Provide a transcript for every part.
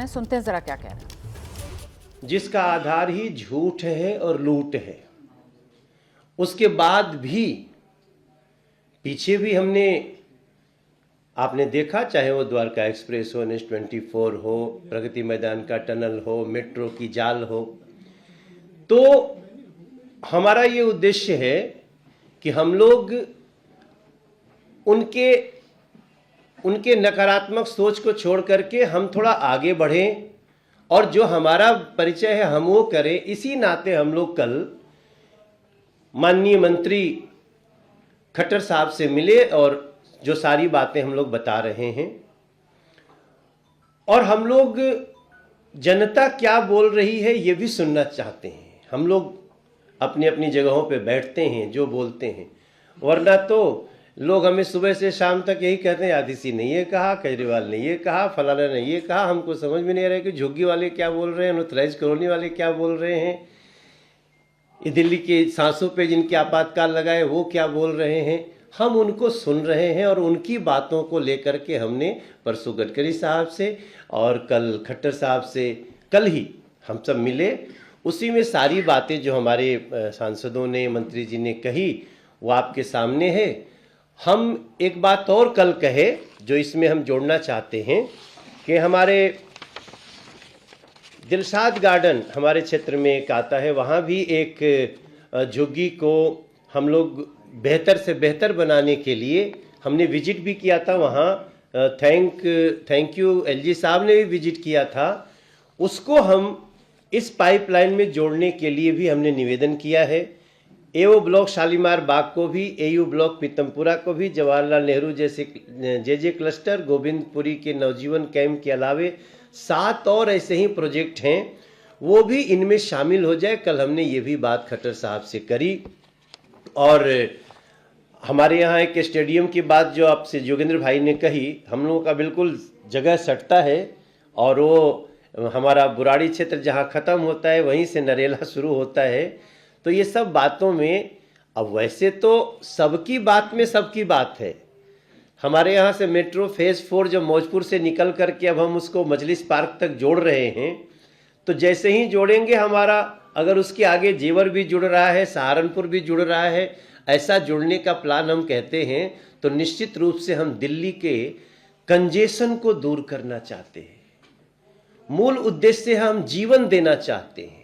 रहे हैं, सुनते हैं जरा क्या कह रहे हैं। जिसका आधार ही झूठ है और लूट है, उसके बाद भी पीछे भी हमने, आपने देखा, चाहे वो द्वारका एक्सप्रेस हो, NH-24 हो, प्रगति मैदान का टनल हो, मेट्रो की जाल हो, तो हमारा ये उद्देश्य है कि हम लोग उनके नकारात्मक सोच को छोड़ करके हम थोड़ा आगे बढ़ें और जो हमारा परिचय है हम वो करें। इसी नाते हम लोग कल माननीय मंत्री खट्टर साहब से मिले और जो सारी बातें हम लोग बता रहे हैं, और हम लोग जनता क्या बोल रही है ये भी सुनना चाहते हैं। हम लोग अपनी अपनी जगहों पे बैठते हैं, जो बोलते हैं, वरना तो लोग हमें सुबह से शाम तक यही कहते हैं, आदिसी ने ये कहा, केजरीवाल ने ये कहा, फलाना ने ये कहा। हमको समझ में नहीं आ रहा है कि झुग्गी वाले क्या बोल रहे हैं, अनऑथराइज्ड कॉलोनी वाले क्या बोल रहे हैं, ये दिल्ली के सांसों पे जिनके आपातकाल लगाए वो क्या बोल रहे हैं। हम उनको सुन रहे हैं और उनकी बातों को लेकर के हमने परसों गडकरी साहब से और कल खट्टर साहब से, कल ही हम सब मिले। उसी में सारी बातें जो हमारे सांसदों ने, मंत्री जी ने कही वो आपके सामने है। हम एक बात और कल कहे जो इसमें हम जोड़ना चाहते हैं कि हमारे दिलशाद गार्डन हमारे क्षेत्र में एक आता है, वहाँ भी एक झुग्गी को हम लोग बेहतर से बेहतर बनाने के लिए हमने विजिट भी किया था वहाँ। थैंक यू LG साहब ने भी विजिट किया था। उसको हम इस पाइपलाइन में जोड़ने के लिए भी हमने निवेदन किया है। AO ब्लॉक शालीमार बाग को भी, AU ब्लॉक पीतमपुरा को भी, जवाहरलाल नेहरू जैसे JJ क्लस्टर, गोविंदपुरी के नवजीवन कैंप के अलावे 7 और ऐसे ही प्रोजेक्ट हैं, वो भी इनमें शामिल हो जाए। कल हमने ये भी बात खट्टर साहब से करी। और हमारे यहाँ एक स्टेडियम की बात जो आपसे योगेंद्र भाई ने कही, हम लोगों का बिल्कुल जगह सटता है और वो हमारा बुराड़ी क्षेत्र जहाँ ख़त्म होता है वहीं से नरेला शुरू होता है। तो ये सब बातों में, अब वैसे तो सबकी बात में सबकी बात है। हमारे यहाँ से मेट्रो फेज़ 4 जब मौजपुर से निकल करके अब हम उसको मजलिस पार्क तक जोड़ रहे हैं, तो जैसे ही जोड़ेंगे हमारा, अगर उसके आगे जेवर भी जुड़ रहा है, सहारनपुर भी जुड़ रहा है, ऐसा जुड़ने का प्लान हम कहते हैं, तो निश्चित रूप से हम दिल्ली के कंजेशन को दूर करना चाहते हैं। मूल उद्देश्य हम जीवन देना चाहते हैं।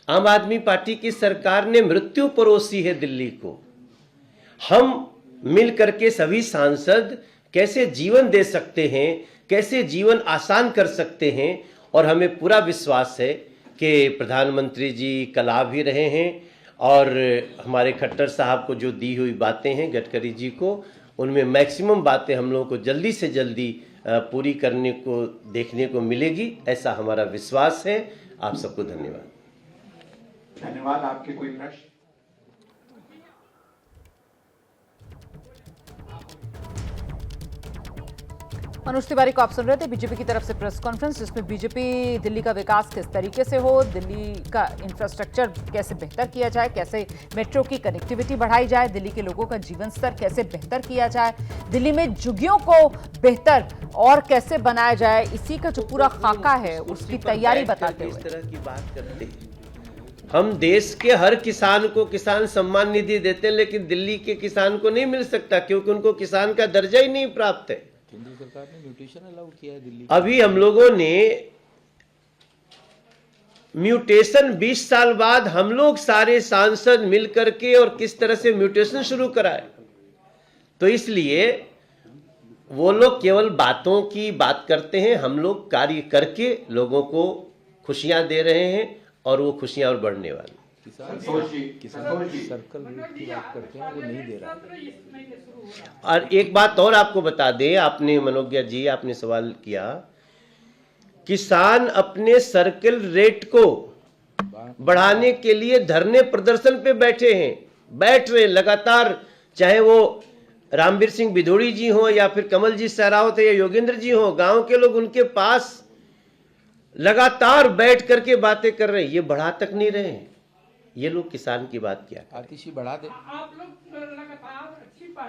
आम आदमी पार्टी की सरकार ने मृत्यु परोसी है दिल्ली को। हम मिल करके सभी सांसद कैसे जीवन दे सकते हैं, कैसे जीवन आसान कर सकते हैं, और हमें पूरा विश्वास है कि प्रधानमंत्री जी कल आ भी रहे हैं और हमारे खट्टर साहब को जो दी हुई बातें हैं गडकरी जी को, उनमें मैक्सिमम बातें हम लोगों को जल्दी से जल्दी पूरी करने को देखने को मिलेगी, ऐसा हमारा विश्वास है। आप सबको धन्यवाद। धन्यवाद। आपके कोई प्रश्न? मनोज तिवारी को आप सुन रहे थे। बीजेपी की तरफ से प्रेस कॉन्फ्रेंस, जिसमें बीजेपी दिल्ली का विकास किस तरीके से हो, दिल्ली का इंफ्रास्ट्रक्चर कैसे बेहतर किया जाए, कैसे मेट्रो की कनेक्टिविटी बढ़ाई जाए, दिल्ली के लोगों का जीवन स्तर कैसे बेहतर किया जाए, दिल्ली में झुग्गियों को बेहतर और कैसे बनाया जाए, इसी का जो पूरा खाका है उसकी तैयारी बताते हुए इस तरह की बात करते हैं। हम देश के हर किसान को किसान सम्मान निधि देते हैं, लेकिन दिल्ली के किसान को नहीं मिल सकता क्योंकि उनको किसान का दर्जा ही नहीं प्राप्त है। केंद्र सरकार ने म्यूटेशन अलाउ किया है दिल्ली। अभी हम लोगों ने म्यूटेशन 20 साल बाद हम लोग सारे सांसद मिलकर के और किस तरह से म्यूटेशन शुरू कराए। तो इसलिए वो लोग केवल बातों की बात करते हैं, हम लोग कार्य करके लोगों को खुशियां दे रहे हैं और वो खुशियां और बढ़ने वाली। किसान सर्कल रेट की बात करते हैं, वो नहीं दे रहा है। और एक बात और आपको बता दें, आपने मनोज्ञा जी आपने सवाल किया, किसान अपने सर्कल रेट को बढ़ाने के लिए धरने प्रदर्शन पे बैठे हैं, बैठ रहे लगातार, चाहे वो रामवीर सिंह बिधोड़ी जी हो या फिर कमल जी सहरावत या योगेंद्र जी हो, गांव के लोग उनके पास लगातार बैठ करके बातें कर रहे हैं। ये बढ़ा तक नहीं रहे हैं ये लोग। किसान की बात क्या, आतिशी बढ़ा दे।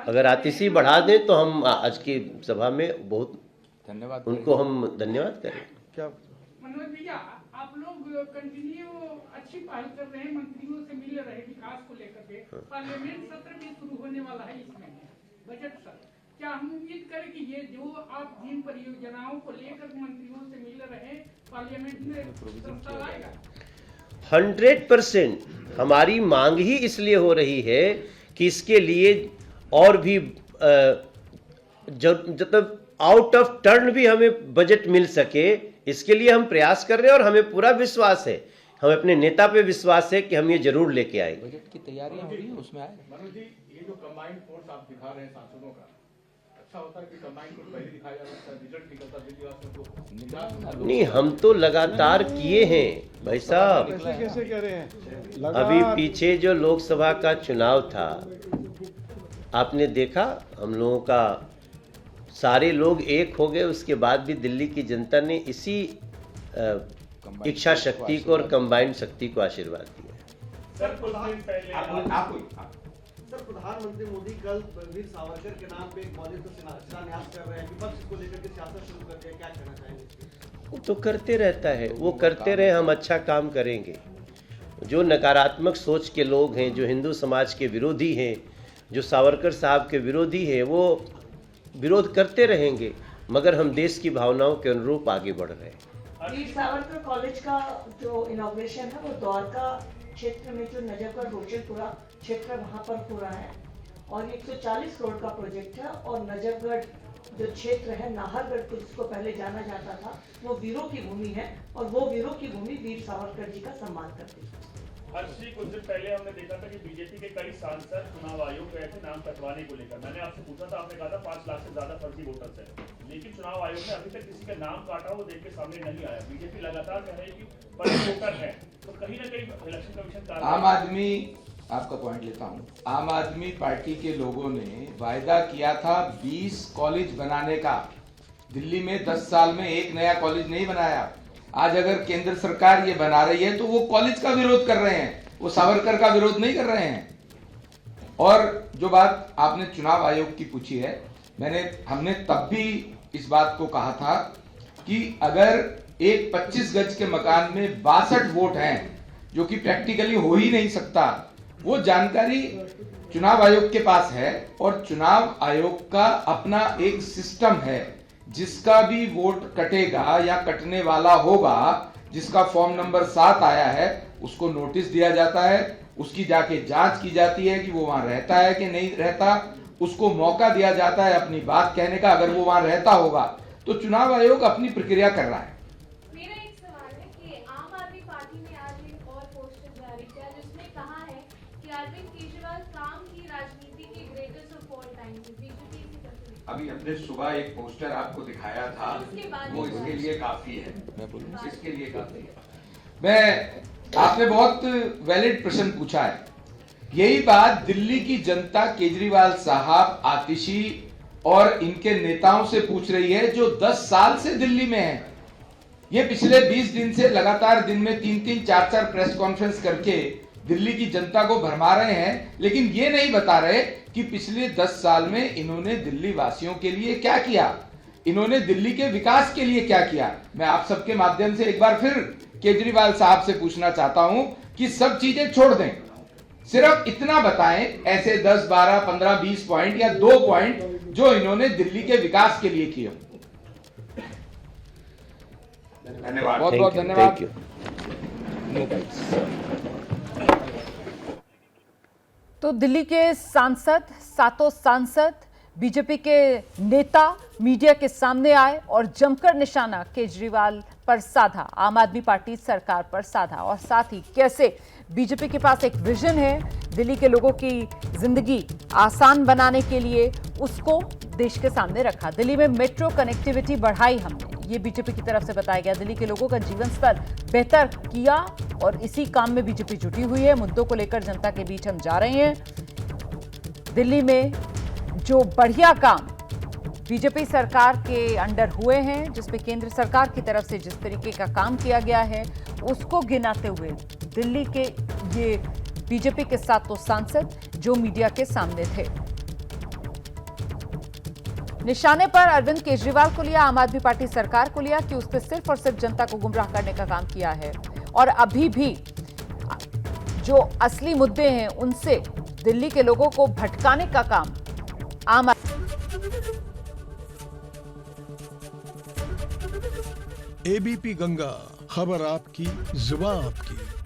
अगर आतिशी बढ़ा दें तो हम आज की सभा में बहुत धन्यवाद उनको हम धन्यवाद करें। क्या मनोज भैया, आप लोग कंटिन्यू अच्छी पहल कर रहे हैं, मंत्रियों से मिल रहे हैं विकास को लेकर के। पार्लियामेंट सत्र भी शुरू होने वाला है इस महीने, बजट सत्र। क्या हम उम्मीद करें कि ये जो आप जिन परियोजनाओं को लेकर मंत्रियों से मिल रहे हैं, पार्लियामेंट में प्रस्ताव आएगा? 100% हमारी मांग ही इसलिए हो रही है कि इसके लिए और भी मतलब आउट ऑफ टर्न भी हमें बजट मिल सके, इसके लिए हम प्रयास कर रहे हैं और हमें पूरा विश्वास है, हमें अपने नेता पे विश्वास है कि हम ये जरूर लेके आएंगे। बजट की तैयारियां हो रही हैं, उसमें आए। मनोज जी, ये जो कंबाइंड फोर्स आप दिखा रहे हैं सांसदों का, अच्छा होता है कि कंबाइंड फोर्स पहले दिखाया जा सकता है, रिजल्ट निकलता है। नहीं, हम तो लगातार किए हैं भाई साहब। कैसे कह रहे हैं? अभी पीछे जो लोकसभा का चुनाव था, आपने देखा, हम लोगों का सारे लोग एक हो गए, उसके बाद भी दिल्ली की जनता ने इसी इच्छा शक्ति को और कंबाइंड शक्ति को आशीर्वाद दिया। सर, कुछ दिन पहले सर, प्रधानमंत्री मोदी कल वीर सावरकर के नाम पे एक मस्जिद का शिलान्यास कर रहे हैं, विपक्ष इसको लेकर के सियासत शुरू कर दिया, क्या कहना चाहेंगे? वो तो करते रहता है, वो करते रहे, हम अच्छा काम करेंगे। जो नकारात्मक सोच के लोग हैं, जो हिंदू समाज के विरोधी हैं, जो सावरकर साहब के विरोधी हैं, वो विरोध करते रहेंगे, मगर हम देश की भावनाओं के अनुरूप आगे बढ़ रहे हैं। वीर सावरकर कॉलेज का जो इनॉग्रेशन है वो द्वारका क्षेत्र में जो नजफगढ़ रोशनपुरा क्षेत्र वहां पर हो रहा है और 140 करोड़ का प्रोजेक्ट है। और नजफगढ़ जो क्षेत्र है, नाहरगढ़ को जिसको पहले जाना जाता था, वो वीरों की भूमि है और वो वीरों की भूमि वीर सावरकर जी का सम्मान करती है। हर्षी, कुछ दिन पहले हमने देखा था कि बीजेपी के कई सांसद चुनाव आयोग गए थे नाम कटवाने को लेकर। मैंने आपसे पूछा था, आपने कहा था 5 लाख से ज्यादा फर्जी वोटर्स हैं, लेकिन चुनाव आयोग ने अभी तक किसी का नाम काटा वो देख के सामने नहीं आया। बीजेपी लगातार कह रही है कि फर्जी वोटर है, तो कहीं ना कहीं इलेक्शन कमीशन आम आदमी, आपका पॉइंट लेता हूं, आम आदमी पार्टी के लोगों ने वायदा किया था 20 कॉलेज बनाने का। दिल्ली में 10 साल में एक नया कॉलेज नहीं बनाया। आज अगर केंद्र सरकार ये बना रही है तो वो कॉलेज का विरोध कर रहे हैं, वो सावरकर का विरोध नहीं कर रहे हैं। और जो बात आपने चुनाव आयोग की पूछी है, हमने तब भी इस बात को कहा था कि अगर एक 25 गज के मकान में 62 वोट हैं, जो कि प्रैक्टिकली हो ही नहीं सकता, वो जानकारी चुनाव आयोग के पास है। और चुनाव आयोग का अपना एक सिस्टम है, जिसका भी वोट कटेगा या कटने वाला होगा, जिसका फॉर्म नंबर 7 आया है, उसको नोटिस दिया जाता है, उसकी जाके जांच की जाती है कि वो वहां रहता है कि नहीं रहता, उसको मौका दिया जाता है अपनी बात कहने का। अगर वो वहां रहता होगा तो चुनाव आयोग अपनी प्रक्रिया कर रहा है। मेरा एक सवाल है कि आम आदमी पार्टी ने आज एक और पोस्टर जारी किया जिसमें कहा है कि अरविंद केजरीवाल काम की राजनीति के ग्रेटेस्ट ऑफ ऑल टाइम है। बीजेपी इसी तरह अभी हमने सुबह एक पोस्टर आपको दिखाया था, वो इसके लिए काफी है, इसके लिए काफी है। आपने बहुत वैलिड प्रश्न पूछा है। यही बात दिल्ली की जनता केजरीवाल साहब, आतिशी और इनके नेताओं से पूछ रही है, जो 10 साल से दिल्ली में हैं। ये पिछले 20 दिन से लगातार दिन में 3-3, 4-4 प्रेस कॉन्फ्रेंस करके दिल्ली की जनता को भरमा रहे हैं, लेकिन ये नहीं बता रहे कि पिछले 10 साल में इन्होंने दिल्ली वासियों के लिए क्या किया, इन्होंने दिल्ली के विकास के लिए क्या किया। मैं आप सबके माध्यम से एक बार फिर केजरीवाल साहब से पूछना चाहता हूं कि सब चीजें छोड़ दें, सिर्फ इतना बताएं, ऐसे 10, 12, 15, 20 पॉइंट या 2 पॉइंट जो इन्होंने दिल्ली के विकास के लिए किए। धन्यवाद, बहुत बहुत धन्यवाद। तो दिल्ली के सांसद, 7 सांसद, बीजेपी के नेता मीडिया के सामने आए और जमकर निशाना केजरीवाल पर साधा, आम आदमी पार्टी सरकार पर साधा, और साथ ही कैसे बीजेपी के पास एक विजन है दिल्ली के लोगों की जिंदगी आसान बनाने के लिए, उसको देश के सामने रखा। दिल्ली में मेट्रो कनेक्टिविटी बढ़ाई हमने, ये बीजेपी की तरफ से बताया गया। दिल्ली के लोगों का जीवन स्तर बेहतर किया और इसी काम में बीजेपी जुटी हुई है। मुद्दों को लेकर जनता के बीच हम जा रहे हैं। दिल्ली में जो बढ़िया काम बीजेपी सरकार के अंडर हुए हैं, जिसमें केंद्र सरकार की तरफ से जिस तरीके का काम किया गया है, उसको गिनाते हुए दिल्ली के ये बीजेपी के 7 सांसद जो मीडिया के सामने थे। निशाने पर अरविंद केजरीवाल को लिया, आम आदमी पार्टी सरकार को लिया कि उसने सिर्फ और सिर्फ जनता को गुमराह करने का काम किया है और अभी भी जो असली मुद्दे हैं उनसे दिल्ली के लोगों को भटकाने का काम आम एबीपी गंगा, खबर आपकी, जुबान आपकी।